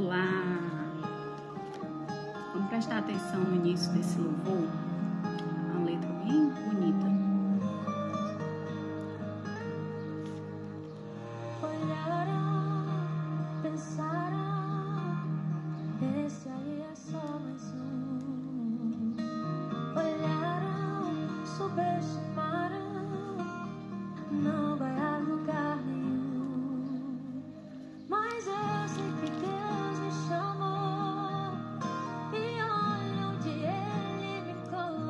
lá. Vamos prestar atenção no início desse louvor. Uma letra bem bonita.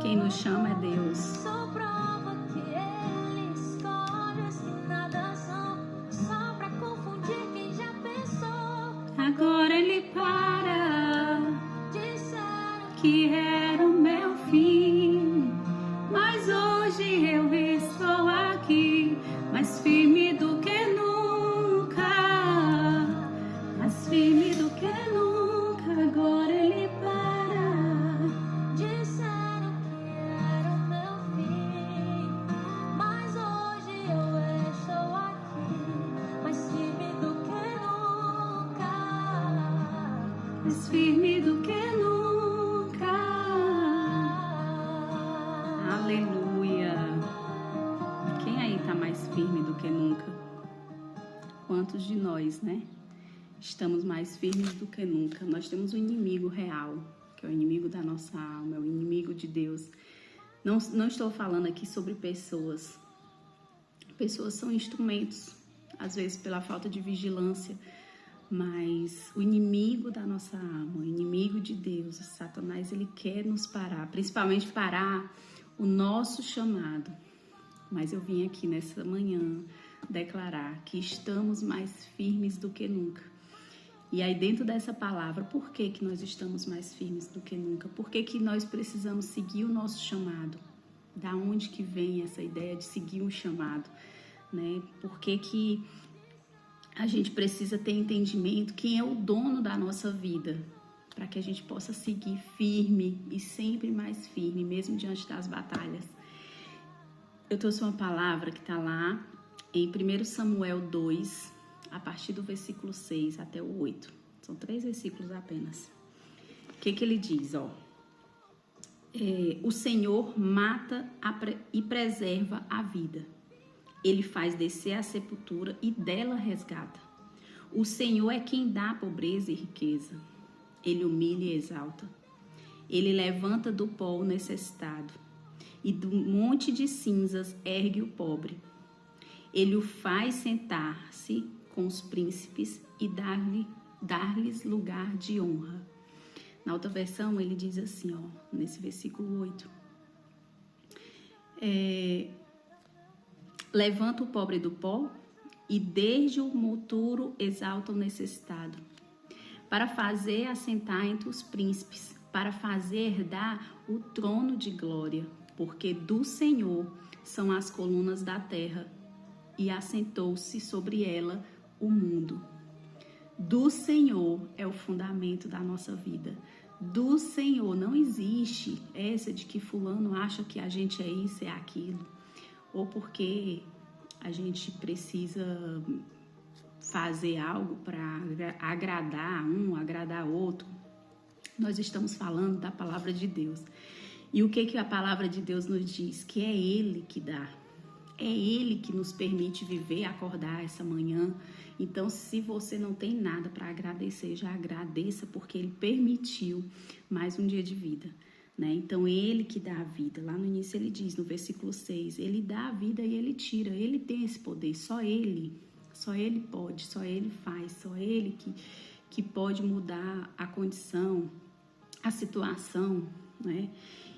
Quem nos chama é Deus. Só prova que Ele escolhe as que nada são, só pra confundir quem já pensou. Agora Ele para. Disseram Que era o meu fim, mas hoje eu estou aqui, mais firme do que nunca, mais firme do que nunca. Agora Ele para. Disseram que era o meu fim, mas hoje eu estou aqui, mais firme do que nunca. Mais firme do que nunca. Aleluia. Quem aí tá mais firme do que nunca? Quantos de nós, né? Estamos mais firmes do que nunca. Nós temos um inimigo real, que é o inimigo da nossa alma, é o inimigo de Deus. Não estou falando aqui sobre pessoas. Pessoas são instrumentos, às vezes pela falta de vigilância, mas o inimigo da nossa alma, o inimigo de Deus, o Satanás, ele quer nos parar, principalmente parar o nosso chamado. Mas eu vim aqui nessa manhã declarar que estamos mais firmes do que nunca. E aí dentro dessa palavra, por que que nós estamos mais firmes do que nunca? Por que que nós precisamos seguir o nosso chamado? Da onde que vem essa ideia de seguir um chamado, né? Por que que a gente precisa ter entendimento quem é o dono da nossa vida, para que a gente possa seguir firme e sempre mais firme, mesmo diante das batalhas. Eu trouxe uma palavra que está lá em 1 Samuel 2, a partir do versículo 6 até o 8. São 3 versículos apenas. O que ele diz? O Senhor mata e preserva a vida. Ele faz descer a sepultura e dela resgata. O Senhor é quem dá pobreza e riqueza. Ele humilha e exalta. Ele levanta do pó o necessitado e do monte de cinzas ergue o pobre. Ele o faz sentar-se com os príncipes e dar-lhes lugar de honra. Na outra versão ele diz assim, nesse versículo 8. Levanta o pobre do pó e desde o monturo exalta o necessitado, para fazer assentar entre os príncipes, para fazer herdar o trono de glória, porque do Senhor são as colunas da terra, e assentou-se sobre ela o mundo. Do Senhor é o fundamento da nossa vida. Do Senhor não existe essa de que fulano acha que a gente é isso, é aquilo, ou porque a gente precisa fazer algo para agradar um, agradar outro. Nós estamos falando da palavra de Deus. E o que a palavra de Deus nos diz? Que é Ele que dá. É Ele que nos permite viver, acordar essa manhã. Então, se você não tem nada para agradecer, já agradeça, porque Ele permitiu mais um dia de vida, né? Então, Ele que dá a vida. Lá no início ele diz, no versículo 6, Ele dá a vida e Ele tira. Ele tem esse poder, só Ele pode, só Ele faz, só Ele que pode mudar a condição, a situação, né?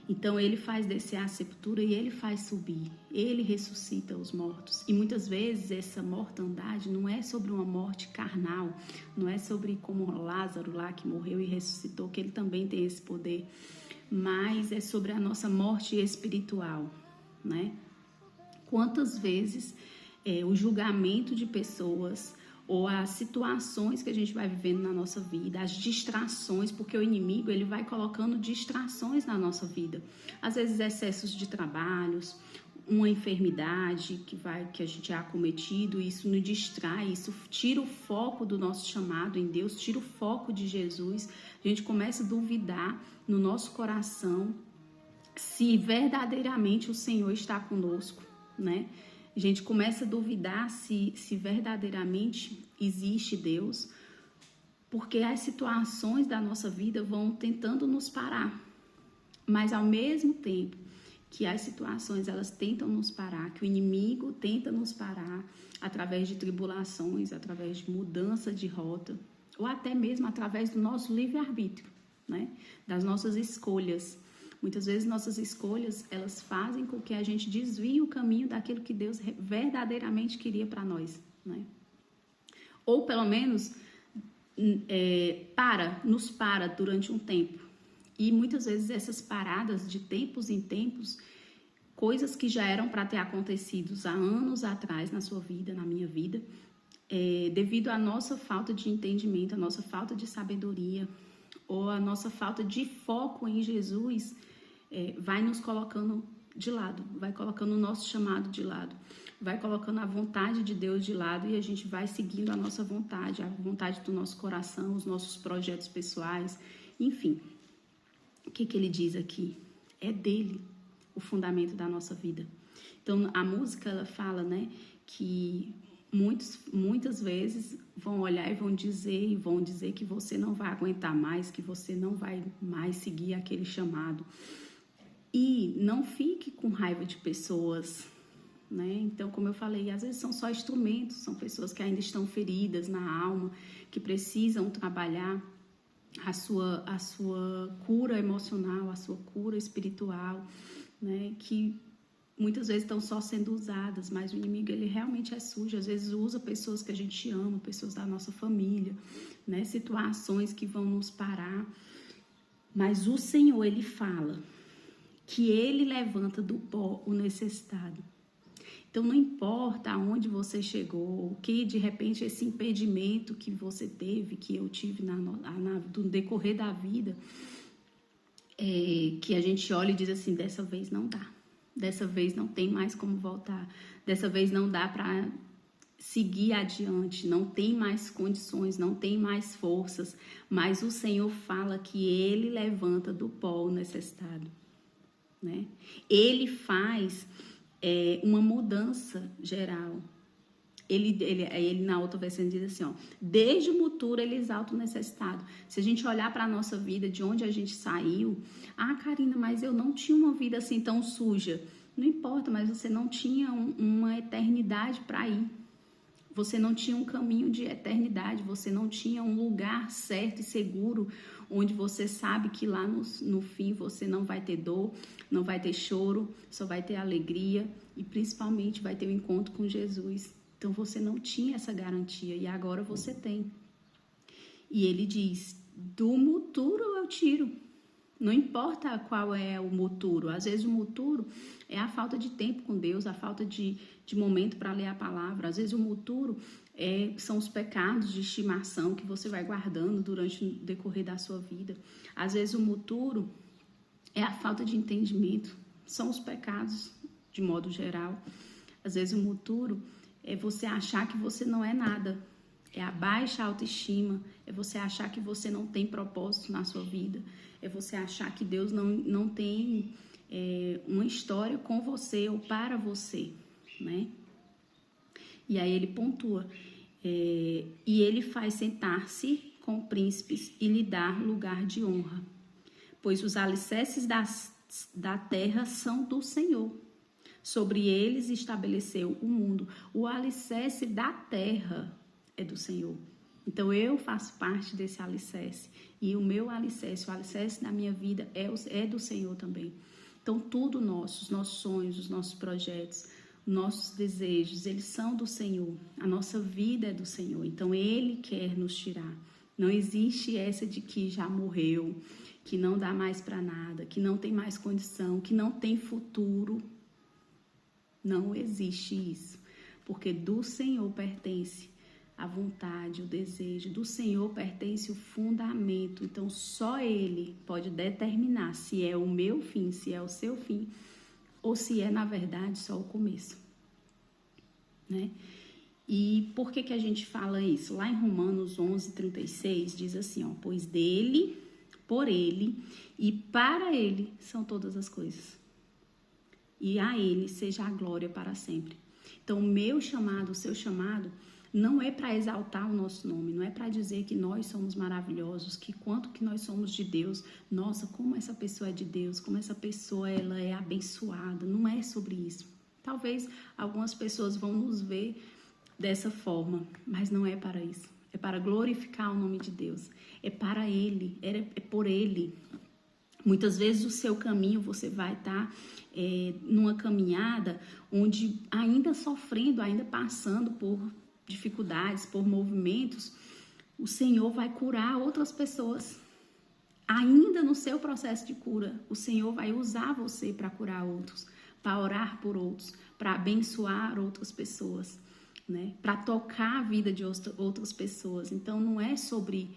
Então, Ele faz descer a sepultura e Ele faz subir. Ele ressuscita os mortos. E muitas vezes essa mortandade não é sobre uma morte carnal, não é sobre como Lázaro lá que morreu e ressuscitou, que ele também tem esse poder, mas é sobre a nossa morte espiritual, né? Quantas vezes o julgamento de pessoas ou as situações que a gente vai vivendo na nossa vida, as distrações, porque o inimigo ele vai colocando distrações na nossa vida. Às vezes excessos de trabalhos, uma enfermidade que a gente é acometido, isso nos distrai, isso tira o foco do nosso chamado em Deus, tira o foco de Jesus. A gente começa a duvidar no nosso coração se verdadeiramente o Senhor está conosco, né? A gente começa a duvidar se verdadeiramente existe Deus, porque as situações da nossa vida vão tentando nos parar, mas ao mesmo tempo que as situações elas tentam nos parar, que o inimigo tenta nos parar através de tribulações, através de mudança de rota, ou até mesmo através do nosso livre-arbítrio, né? Das nossas escolhas. Muitas vezes nossas escolhas, elas fazem com que a gente desvie o caminho daquilo que Deus verdadeiramente queria para nós, né? Ou pelo menos nos para durante um tempo. E muitas vezes essas paradas de tempos em tempos, coisas que já eram para ter acontecido há anos atrás na sua vida, na minha vida, devido à nossa falta de entendimento, à nossa falta de sabedoria, ou à nossa falta de foco em Jesus, vai nos colocando de lado, vai colocando o nosso chamado de lado, vai colocando a vontade de Deus de lado e a gente vai seguindo a nossa vontade, a vontade do nosso coração, os nossos projetos pessoais, enfim. O que ele diz aqui? É dele o fundamento da nossa vida. Então, a música, ela fala, né, que muitas vezes vão olhar e vão dizer que você não vai aguentar mais, que você não vai mais seguir aquele chamado. E não fique com raiva de pessoas, né? Então, como eu falei, às vezes são só instrumentos, são pessoas que ainda estão feridas na alma, que precisam trabalhar a sua cura emocional, a sua cura espiritual, né? Que muitas vezes estão só sendo usadas, mas o inimigo, ele realmente é sujo. Às vezes usa pessoas que a gente ama, pessoas da nossa família, né? Situações que vão nos parar. Mas o Senhor, ele fala que ele levanta do pó o necessitado. Então, não importa aonde você chegou, que de repente esse impedimento que você teve, que eu tive no decorrer da vida, que a gente olha e diz assim, dessa vez não dá, dessa vez não tem mais como voltar, dessa vez não dá para seguir adiante, não tem mais condições, não tem mais forças, mas o Senhor fala que ele levanta do pó o necessitado, né? Ele faz uma mudança geral. Ele na outra versão diz assim, ó, desde o muturo ele exalta o necessitado. Se a gente olhar para a nossa vida, de onde a gente saiu, Karina, mas eu não tinha uma vida assim tão suja. Não importa, mas você não tinha uma eternidade para ir. Você não tinha um caminho de eternidade, você não tinha um lugar certo e seguro, onde você sabe que lá no fim você não vai ter dor, não vai ter choro, só vai ter alegria e principalmente vai ter um encontro com Jesus. Então você não tinha essa garantia e agora você tem. E ele diz, do muturo eu tiro. Não importa qual é o muturo. Às vezes o muturo é a falta de tempo com Deus, a falta de momento para ler a palavra. Às vezes o muturo são os pecados de estimação que você vai guardando durante o decorrer da sua vida. Às vezes o muturo é a falta de entendimento. São os pecados, de modo geral. Às vezes o muturo é você achar que você não é nada. É a baixa autoestima, é você achar que você não tem propósito na sua vida, é você achar que Deus não tem uma história com você ou para você, né? E aí ele pontua, e ele faz sentar-se com príncipes e lhe dar lugar de honra, pois os alicerces da terra são do Senhor. Sobre eles estabeleceu o mundo. O alicerce da terra é do Senhor. Então eu faço parte desse alicerce. E o meu alicerce, o alicerce da minha vida é do Senhor também. Então tudo nosso, os nossos sonhos, os nossos projetos, nossos desejos, eles são do Senhor. A nossa vida é do Senhor. Então Ele quer nos tirar. Não existe essa de que já morreu, que não dá mais para nada, que não tem mais condição, que não tem futuro. Não existe isso. Porque do Senhor pertence a vontade, o desejo. Do Senhor pertence o fundamento. Então só Ele pode determinar se é o meu fim, se é o seu fim ou se é, na verdade, só o começo, né? E por que que a gente fala isso? Lá em Romanos 11:36 diz assim, ó, pois dele, por ele e para ele são todas as coisas. E a ele seja a glória para sempre. Então, o meu chamado, o seu chamado, não é para exaltar o nosso nome, não é para dizer que nós somos maravilhosos, que quanto que nós somos de Deus, nossa, como essa pessoa é de Deus, como essa pessoa ela é abençoada, não é sobre isso. Talvez algumas pessoas vão nos ver dessa forma, mas não é para isso. É para glorificar o nome de Deus, é para Ele, é por Ele. Muitas vezes o seu caminho você vai estar numa caminhada onde ainda sofrendo, ainda passando por dificuldades, por movimentos, o Senhor vai curar outras pessoas. Ainda no seu processo de cura, o Senhor vai usar você para curar outros, para orar por outros, para abençoar outras pessoas, né? Para tocar a vida de outras pessoas. Então não é sobre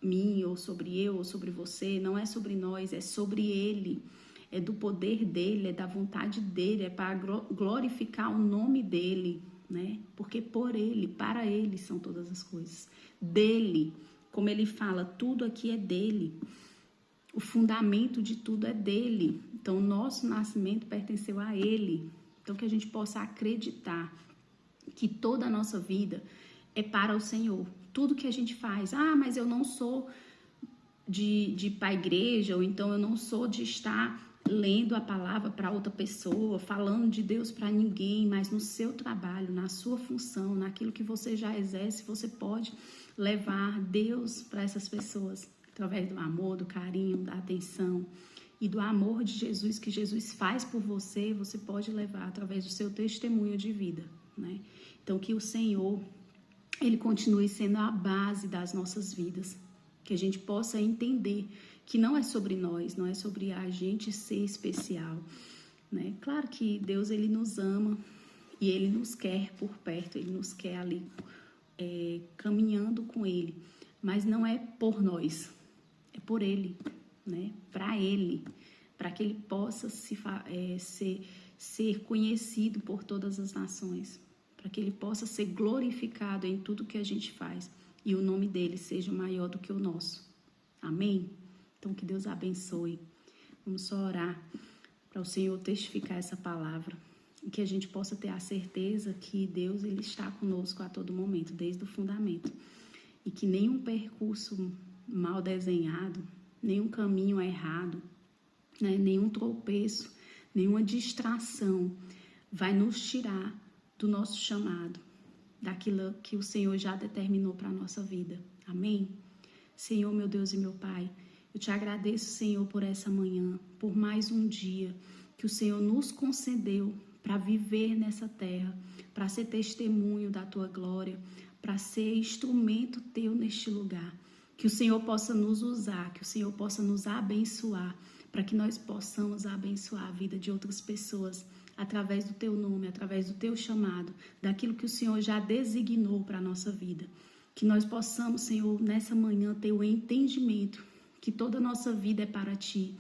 mim, ou sobre eu, ou sobre você, não é sobre nós, é sobre Ele, é do poder dEle, é da vontade dEle, é para glorificar o nome dEle, né? Porque por Ele, para Ele são todas as coisas, dEle, como Ele fala, tudo aqui é dEle, o fundamento de tudo é dEle, então o nosso nascimento pertenceu a Ele, então que a gente possa acreditar que toda a nossa vida é para o Senhor. Tudo que a gente faz, mas eu não sou de ir para a igreja, ou então eu não sou de estar lendo a palavra para outra pessoa, falando de Deus para ninguém, mas no seu trabalho, na sua função, naquilo que você já exerce, você pode levar Deus para essas pessoas, através do amor, do carinho, da atenção e do amor de Jesus, que Jesus faz por você, você pode levar através do seu testemunho de vida, né? Então, que o Senhor, Ele continue sendo a base das nossas vidas, que a gente possa entender que não é sobre nós, não é sobre a gente ser especial, né? Claro que Deus, Ele nos ama e Ele nos quer por perto, Ele nos quer ali caminhando com Ele, mas não é por nós, é por Ele, né? Para Ele, para que Ele possa ser conhecido por todas as nações, para que Ele possa ser glorificado em tudo que a gente faz e o nome dEle seja maior do que o nosso. Amém? Então, que Deus abençoe. Vamos só orar para o Senhor testificar essa palavra e que a gente possa ter a certeza que Deus, Ele está conosco a todo momento, desde o fundamento, e que nenhum percurso mal desenhado, nenhum caminho errado, né, nenhum tropeço, nenhuma distração vai nos tirar do nosso chamado, daquilo que o Senhor já determinou para a nossa vida. Amém? Senhor, meu Deus e meu Pai, eu te agradeço, Senhor, por essa manhã, por mais um dia que o Senhor nos concedeu para viver nessa terra, para ser testemunho da Tua glória, para ser instrumento Teu neste lugar. Que o Senhor possa nos usar, que o Senhor possa nos abençoar, para que nós possamos abençoar a vida de outras pessoas, através do Teu nome, através do Teu chamado, daquilo que o Senhor já designou para a nossa vida. Que nós possamos, Senhor, nessa manhã ter o entendimento que toda a nossa vida é para Ti,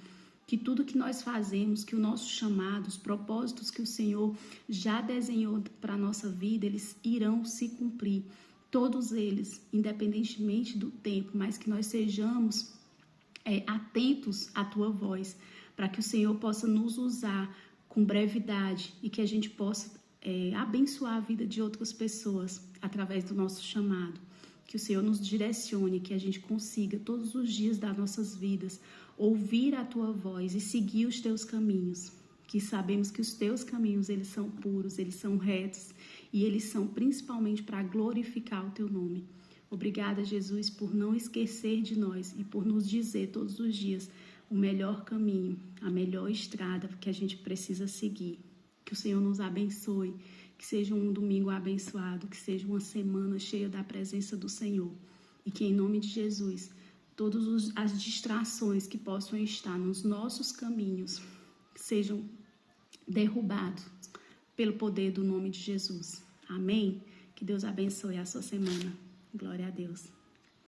que tudo que nós fazemos, que o nosso chamado, os propósitos que o Senhor já desenhou para a nossa vida, eles irão se cumprir, todos eles, independentemente do tempo, mas que nós sejamos atentos à Tua voz, para que o Senhor possa nos usar com brevidade e que a gente possa abençoar a vida de outras pessoas através do nosso chamado. Que o Senhor nos direcione, que a gente consiga todos os dias das nossas vidas ouvir a Tua voz e seguir os Teus caminhos. Que sabemos que os Teus caminhos, eles são puros, eles são retos e eles são principalmente para glorificar o Teu nome. Obrigada, Jesus, por não esquecer de nós e por nos dizer todos os dias o melhor caminho, a melhor estrada que a gente precisa seguir. Que o Senhor nos abençoe, que seja um domingo abençoado, que seja uma semana cheia da presença do Senhor. E que em nome de Jesus, todas as distrações que possam estar nos nossos caminhos sejam derrubados pelo poder do nome de Jesus. Amém? Que Deus abençoe a sua semana. Glória a Deus.